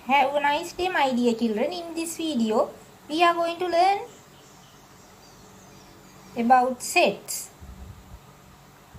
Have a nice day, my dear children. In this video, we are going to learn about sets.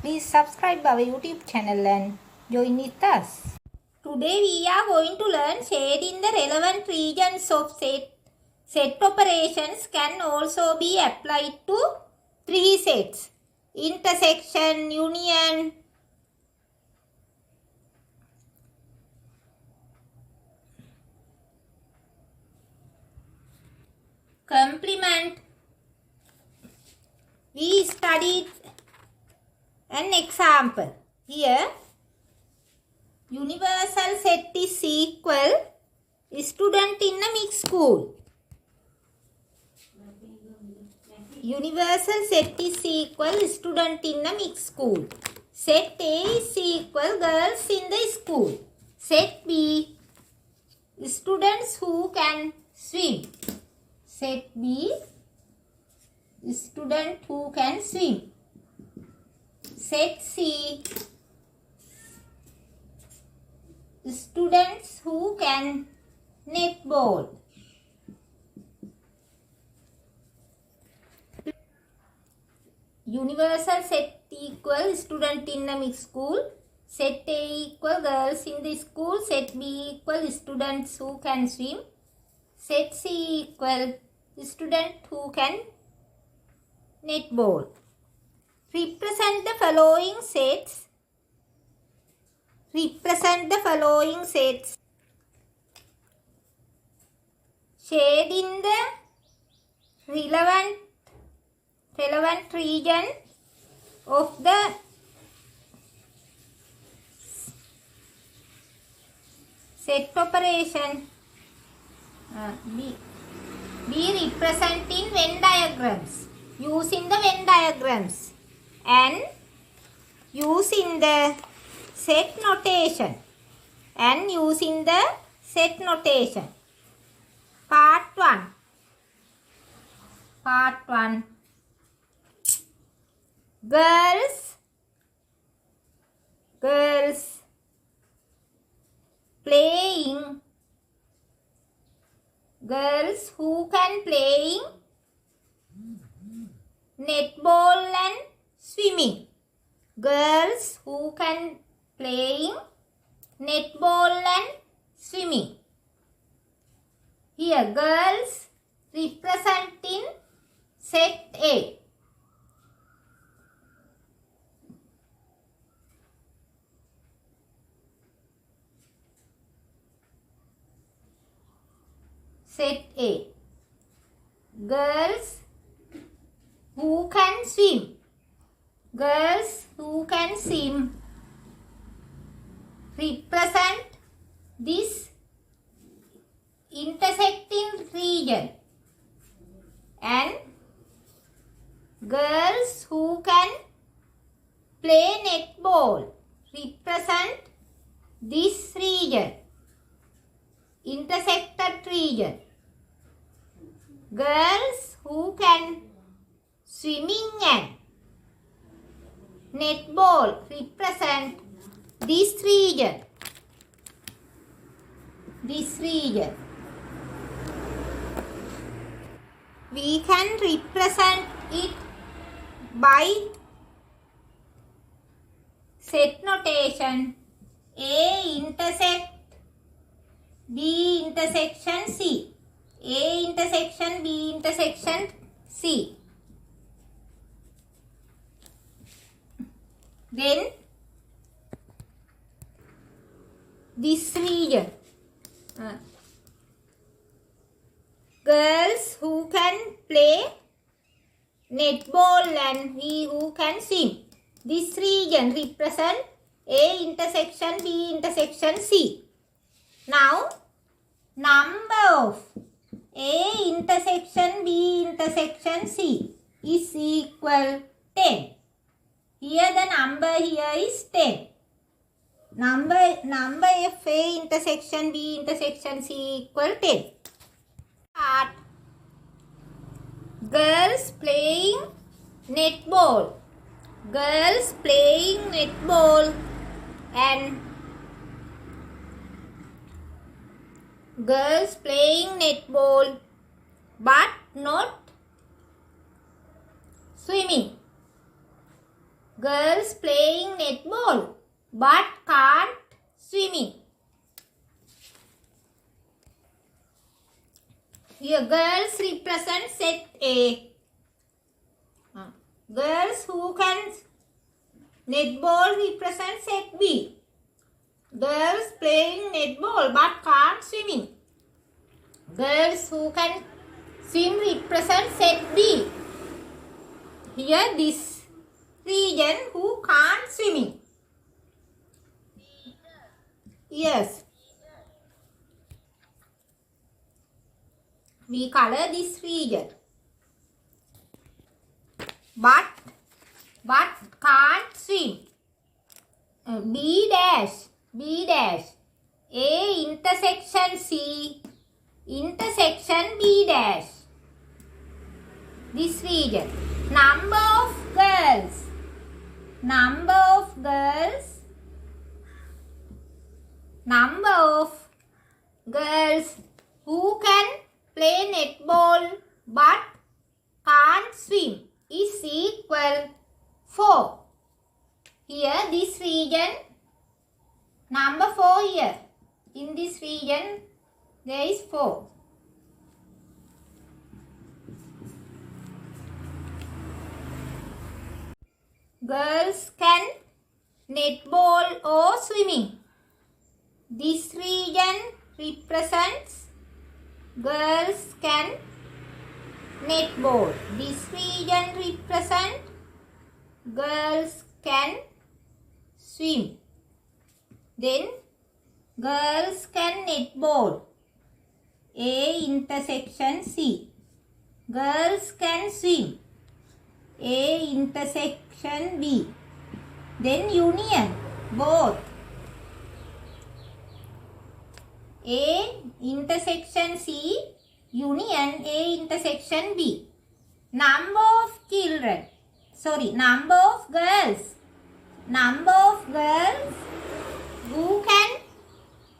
Please subscribe our YouTube channel and join with us. Today we are going to learn shading the relevant regions of set. Set operations can also be applied to three sets: intersection, union, complement. We studied an example. Here, universal set is equal student in a mixed school. Universal set is equal student in a mixed school. Set A is equal girls in the school. Set B, students who can swim. Set B, student who can swim. Set C, students who can netball. Universal set equal student in a mixed school. Set A equal girls in the school. Set B equal students who can swim. Set C equal student who can netball. Represent the following sets. Represent the following sets. Shade in the relevant region of the set operation. Be representing Venn diagrams. Using the Venn diagrams and using the set notation. Part 1. Girls playing. Girls who can playing netball and swimming. Girls who can playing netball and swimming. Here girls representing set A. Set A. Girls who can swim. Girls who can swim represent this intersecting region, and girls who can play netball represent this region, intersected region. Girls who can swimming and netball represent this region. We can represent it by set notation. A intersect B intersection C. A intersection B intersection C. Then this region. Girls who can play netball and who can swim. This region represent A intersection B intersection C. Now, number of A intersection B intersection C is equal 10. Here the number here is 10. Number of A intersection B intersection C equal 10. Part. Girls playing netball. Girls playing netball and girls playing netball but not swimming. Girls playing netball but can't swimming. Here girls represent set A. Girls who can netball represent set B. Girls playing netball but can't swimming. Girls who can swim represent set B. Here this region who can't swimming. Yes. We color this region. But can't swim. B dash. A intersection C, intersection B dash. This region. Number of girls. Number of girls who can play netball but can't swim is equal 4. Here this region, number 4 here. In this region there is 4. Girls can netball or swimming. This region represents girls can netball. This region represents girls can swim. Then girls can netball. A intersection C. Girls can swim. A intersection B. Then union both. A intersection C, union A intersection B. Number of girls. Number of girls who can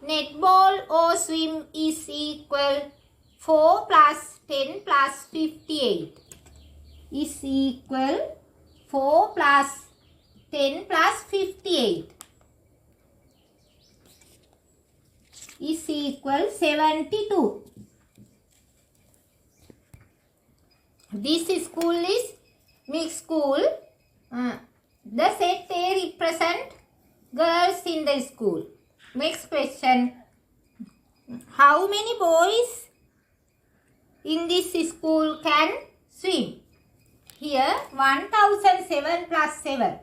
netball or swim is equal 4 plus 10 plus 58 is equal 4 plus 10 plus 58 is equal 72. This school is mixed school. The set A represent girls in the school. Next question. How many boys in this school can swim? Here 1007 plus 7.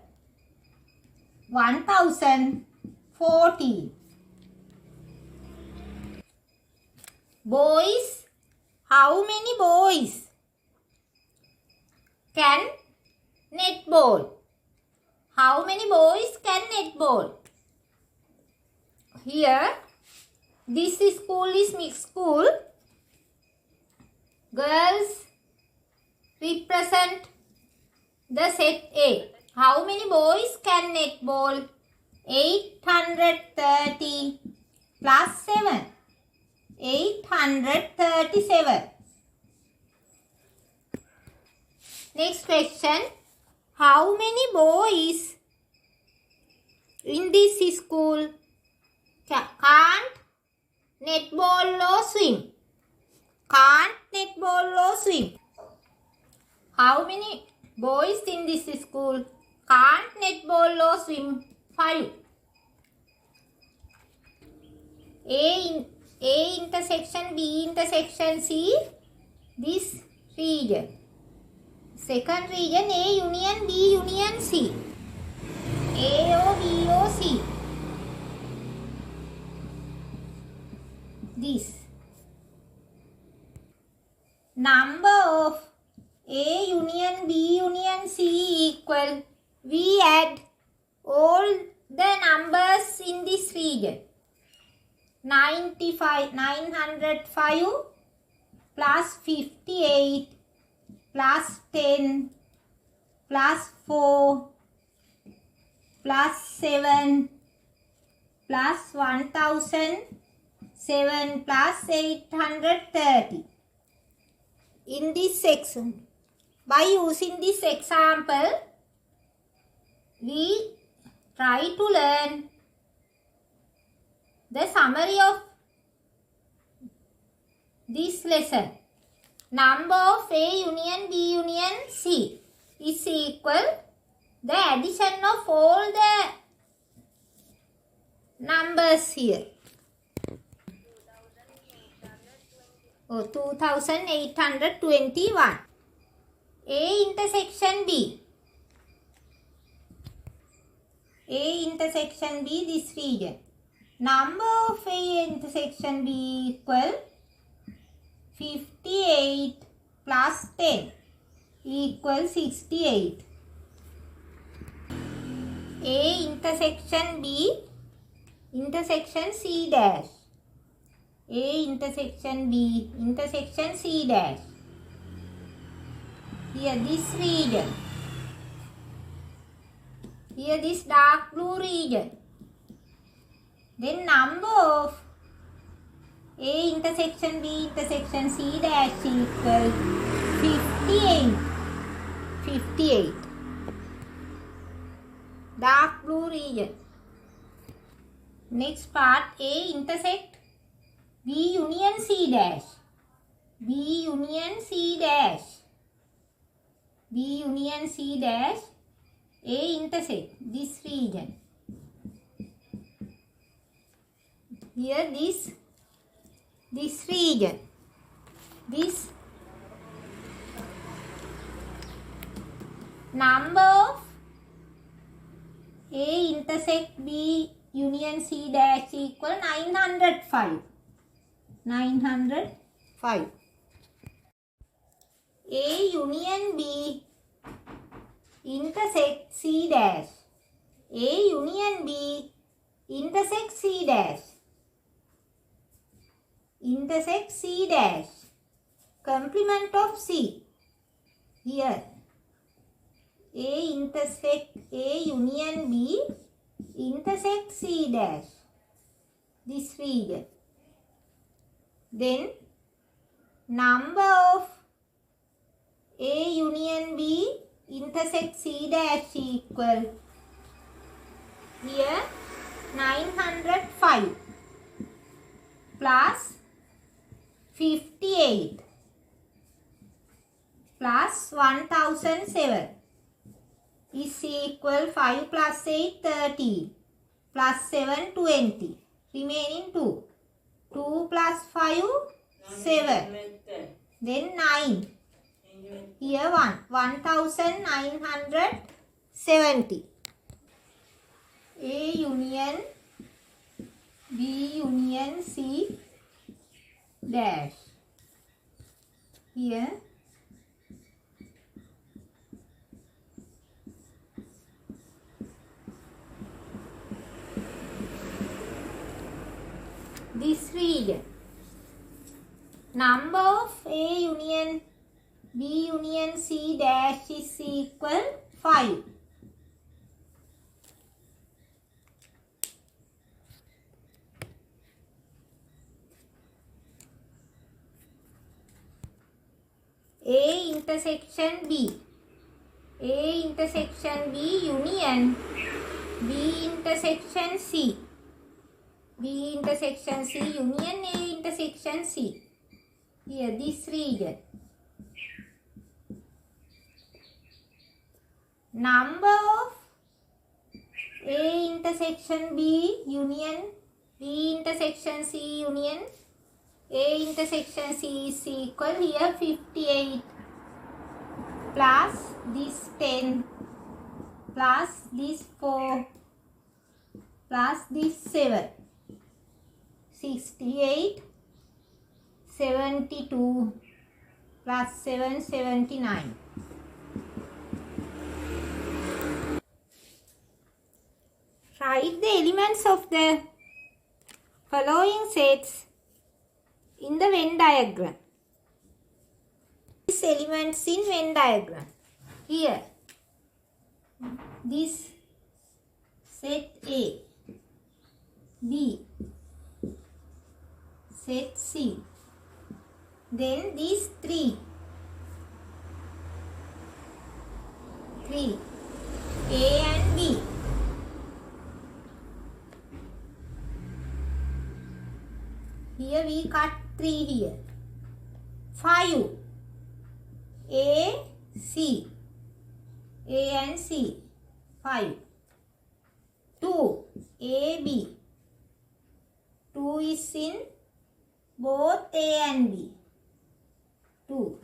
1014. Boys. How many boys can netball? How many boys can netball? Here, this school is mixed school. Girls represent the set A. How many boys can netball? 830 plus 7. 837. Next question. How many boys in this school can't netball or swim? Can't netball or swim. How many boys in this school can't netball or swim? 5. A intersection B intersection C, this region. Second region A union B union C. AO BO C. This. Number of A union B union C equal, we add all the numbers in this region. 905 plus 58 plus 10 plus 4 plus 7 plus 1007 7 plus 830. In this section, by using this example, we try to learn the summary of this lesson. Number of A union B union C is equal the addition of all the numbers here. 2821. A intersection B. A intersection B, this region. Number of A intersection B equal 58 plus 10 equals 68. A intersection B intersection C dash. A intersection B intersection C dash. Here this region. Here this dark blue region. Then number of A intersection B intersection C dash equal 58. 58. Dark blue region. Next part, A intersect B union C dash. B union C dash. B union C dash. A intersect this region. Here this region. This number of A intersect B union C dash equal 905. 905. A union B intersect C dash. A union B intersect C dash. Intersect C dash. Complement of C. Here. A intersect A union B intersect C dash. This region. Then number of A union B intersect C dash equal here 905 plus 58 plus 1007 is equal 5 plus 8 30 plus 7 20 remaining 2. 2 plus 5 7 then 9. Here 1. 1970. A union B union C dash. Here this region. Number of A union B union C dash is equal 5. A intersection B. A intersection B union B intersection C. B intersection C union A intersection C. Here this region. Number of A intersection B union B intersection C union A intersection C is equal here 58 plus this 10 plus this 4 plus this 7. 68 72 plus 7 79. Write the elements of the following sets in the Venn diagram. These elements in Venn diagram. Here, this set A, B, Then these three. A and B. Here we cut 3 here. 5. A, C. A and C. 5. 2. A, B. 2 is in both A and B. 2.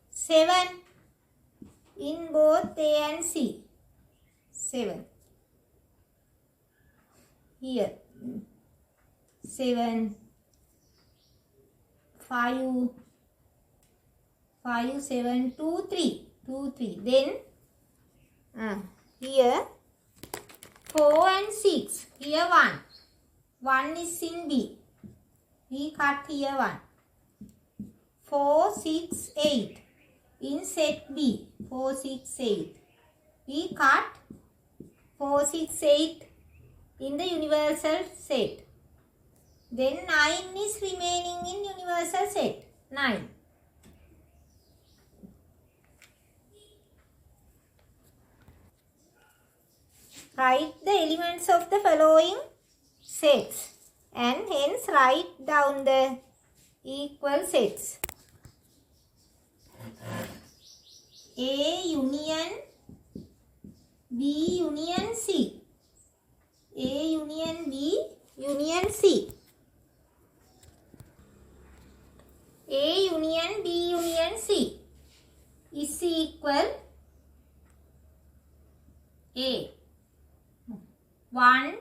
7 in both A and C. 7. Here. 7. 5. 5, 7, 2, 3. 2, 3. Then here 4 and 6. Here 1. 1 is in B. We cut here 1. 4, 6, 8. In set B. 4, 6, 8. We cut 4, 6, 8 in the universal set. Then 9 is remaining in universal set. 9. Write the elements of the following sets and hence write down the equal sets. A union B union C. A union B union C. A union B union C is equal A. 1,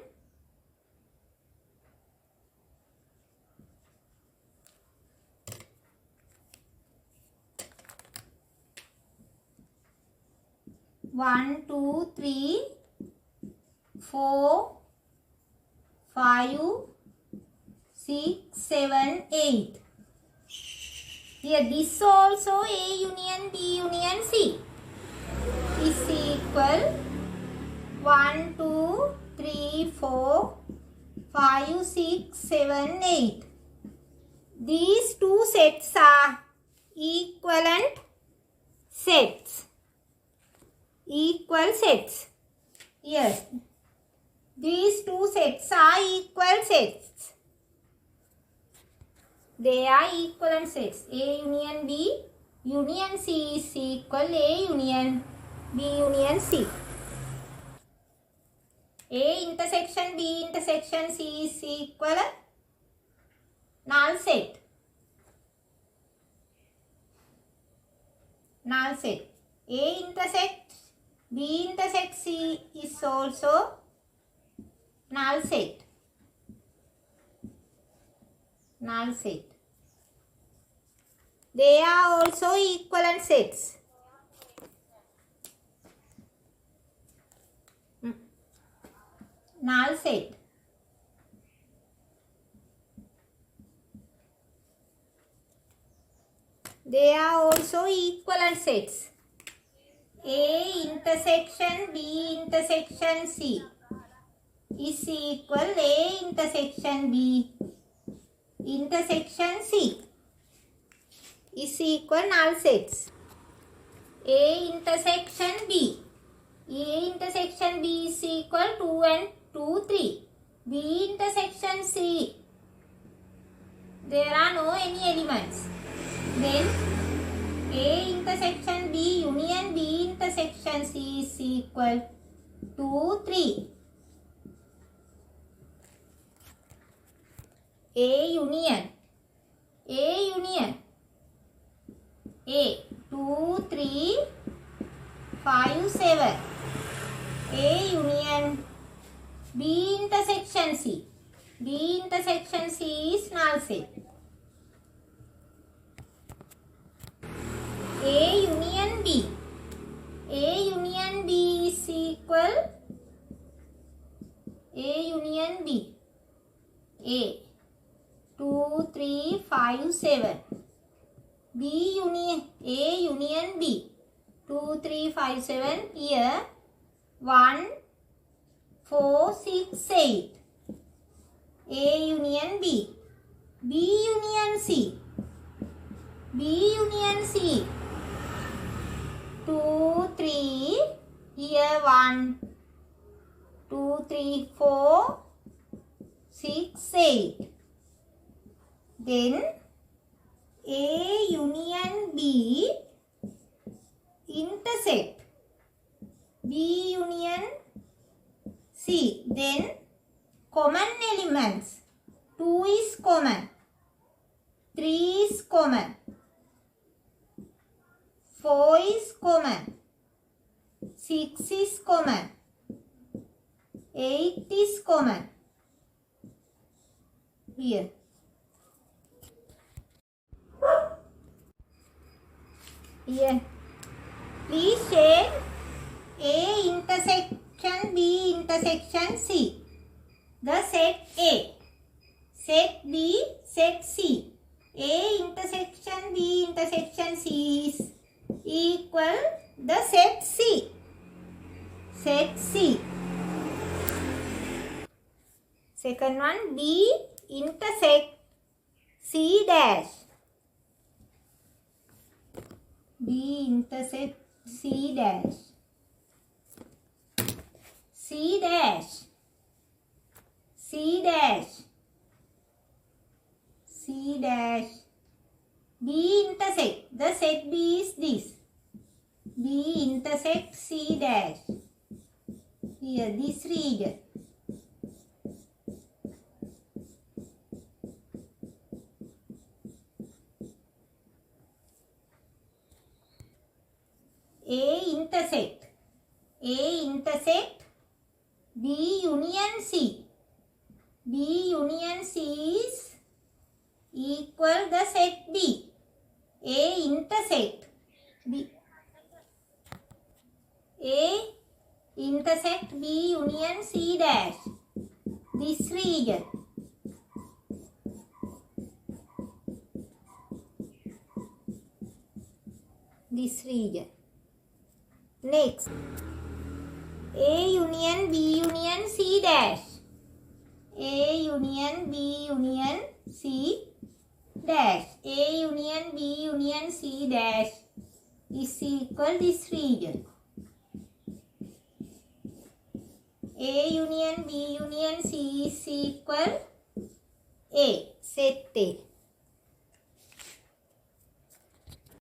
1, 2, 3, 4, 5, 6, 7, 8. Here this also A union B union C is equal 1, 2, 3, 4, 5, 6, 7, 8. These two sets are equivalent sets. Equal sets. Yes. These two sets are equal sets. They are equivalent sets. A union B union C is equal A union B union C. A intersection B intersection C is equal null set. Null set. A intersect B intersect C is also null set. Null set. They are also equivalent sets. Null set. They are also equivalent sets. A intersection B intersection C is equal A intersection B intersection C is equal null sets. A intersection B. A intersection B is equal 2 and 2, 3. B intersection C. There are no any elements. Then A intersection B union B intersection C is equal 2, 3. A union. A union. A 2, 3, 5, 7. A union B intersection C. B intersection C is null set. A union B. A union B is equal A union B. A 2, 3, 5, 7. B union A union B. 2, 3, 5, 7. Here 1, 4, 6, 8. A union B. B union C. B union C. 2, 3. Here 1, 2, 3, 4, 6, 8. Then A union B intersect B union C. Then common elements. 2 is common. 3 is common. 4 is common. 6 is common. 8 is common. Here. Here. Please check A intersection B intersection C. The set A, set B, set C. A intersection B intersection C is equal the set C. Set C. Second one, B intersect C dash. B intersect C dash. C dash. C dash. C dash. B intersect. The set B is this. B intersect C dash. Here, this region. A intersect. A intersect B union C. B union C is equal the set B. A intersect B. A intersect B union C dash. This region. This region. Next. A union B union C dash. A union B union C dash. A union B union C dash is equal this region. A union B union C is equal A. Set A.